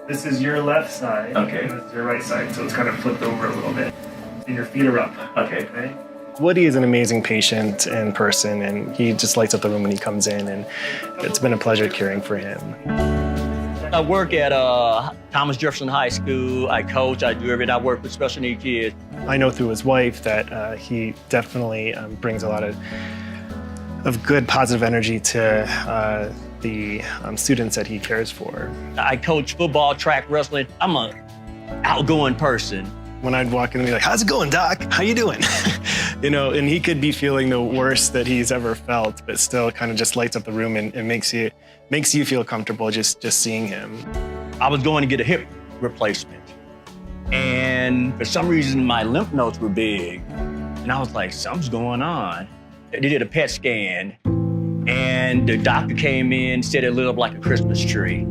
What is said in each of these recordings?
This is your left side. Okay. And this is your right side, so it's kind of flipped over a little bit. And your feet are up. Okay. Woody is an amazing patient in person, and he just lights up the room when he comes in, and it's been a pleasure caring for him. I work at Thomas Jefferson High School. I coach, I do everything. I work with special needs kids. I know through his wife that he definitely brings a lot of good positive energy to the students that he cares for. I coach football, track, wrestling. I'm an outgoing person. When I'd walk in and be like, "How's it going, Doc? How you doing?" And he could be feeling the worst that he's ever felt, but still kind of just lights up the room and makes you feel comfortable just seeing him. I was going to get a hip replacement, and for some reason my lymph nodes were big, and I was like, something's going on. They did a PET scan, and the doctor came in, said it lit up like a Christmas tree,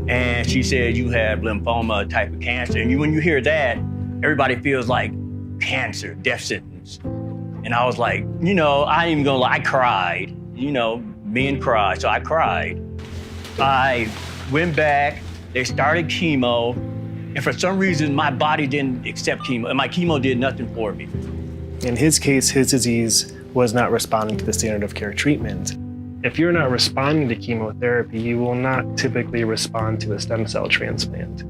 and she said, "You have lymphoma, a type of cancer." And when you hear that, everybody feels like cancer, death sentence. And I was like, I ain't even gonna lie, I cried. Men cry, so I cried. I went back, they started chemo, and for some reason, my body didn't accept chemo, and my chemo did nothing for me. In his case, his disease was not responding to the standard of care treatment. If you're not responding to chemotherapy, you will not typically respond to a stem cell transplant.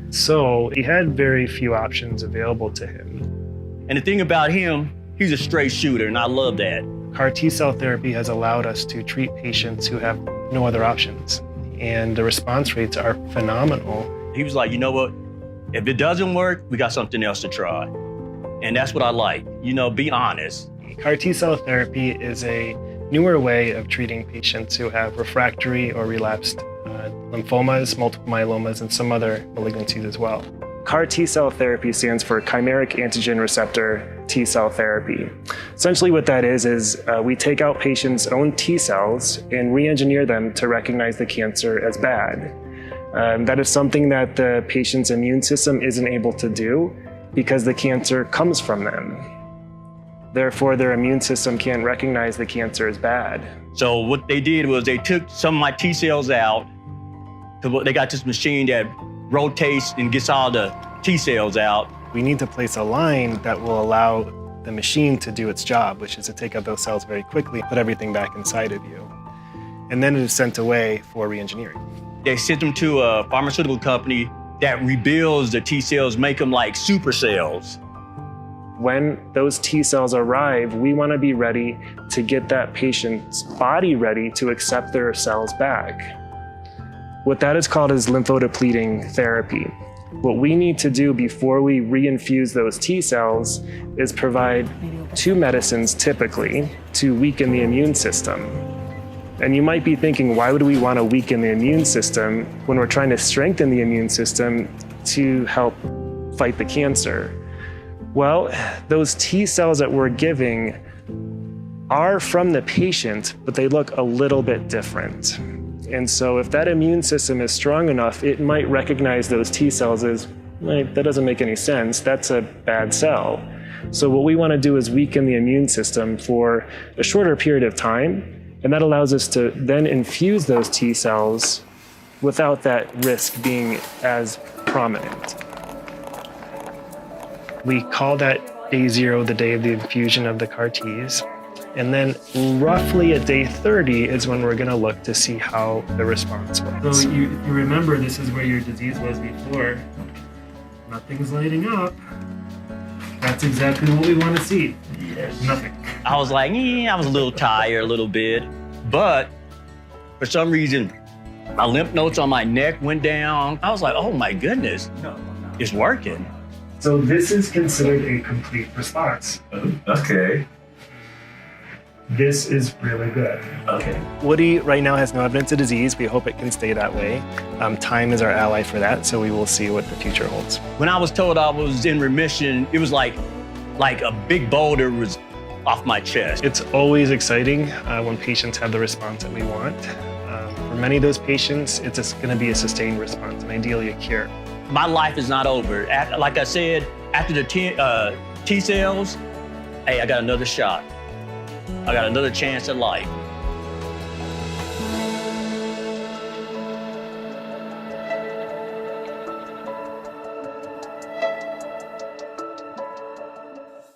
So he had very few options available to him. And the thing about him, he's a straight shooter, and I love that. CAR T-cell therapy has allowed us to treat patients who have no other options, and the response rates are phenomenal. He was like, you know what? If it doesn't work, we got something else to try. And that's what I like, be honest. CAR T-cell therapy is a newer way of treating patients who have refractory or relapsed lymphomas, multiple myelomas, and some other malignancies as well. CAR T-cell therapy stands for chimeric antigen receptor T-cell therapy. Essentially what that is we take out patients' own T-cells and re-engineer them to recognize the cancer as bad. That is something that the patient's immune system isn't able to do because the cancer comes from them. Therefore, their immune system can't recognize the cancer as bad. So what they did was they took some of my T-cells out. They got this machine that rotates and gets all the T-cells out. We need to place a line that will allow the machine to do its job, which is to take out those cells very quickly, put everything back inside of you. And then it is sent away for re-engineering. They sent them to a pharmaceutical company that rebuilds the T-cells, make them like super cells. When those T-cells arrive, we want to be ready to get that patient's body ready to accept their cells back. What that is called is lymphodepleting therapy. What we need to do before we reinfuse those T-cells is provide 2 medicines typically to weaken the immune system. And you might be thinking, why would we want to weaken the immune system when we're trying to strengthen the immune system to help fight the cancer? Well, those T-cells that we're giving are from the patient, but they look a little bit different. And so if that immune system is strong enough, it might recognize those T-cells as, that doesn't make any sense, that's a bad cell. So what we want to do is weaken the immune system for a shorter period of time, and that allows us to then infuse those T-cells without that risk being as prominent. We call that day 0 the day of the infusion of the CAR Ts. And then roughly at day 30 is when we're going to look to see how the response was. So you remember this is where your disease was before. Nothing's lighting up. That's exactly what we want to see. Yes. Nothing. I was like, I was a little tired, a little bit. But for some reason, my lymph nodes on my neck went down. I was like, oh my goodness, it's working. So this is considered a complete response. Okay. This is really good. Okay. Woody right now has no evidence of disease. We hope it can stay that way. Time is our ally for that, so we will see what the future holds. When I was told I was in remission, it was like a big boulder was off my chest. It's always exciting when patients have the response that we want. For many of those patients, it's going to be a sustained response and ideally a cure. My life is not over. Like I said, after the T cells, hey, I got another shot. I got another chance at life.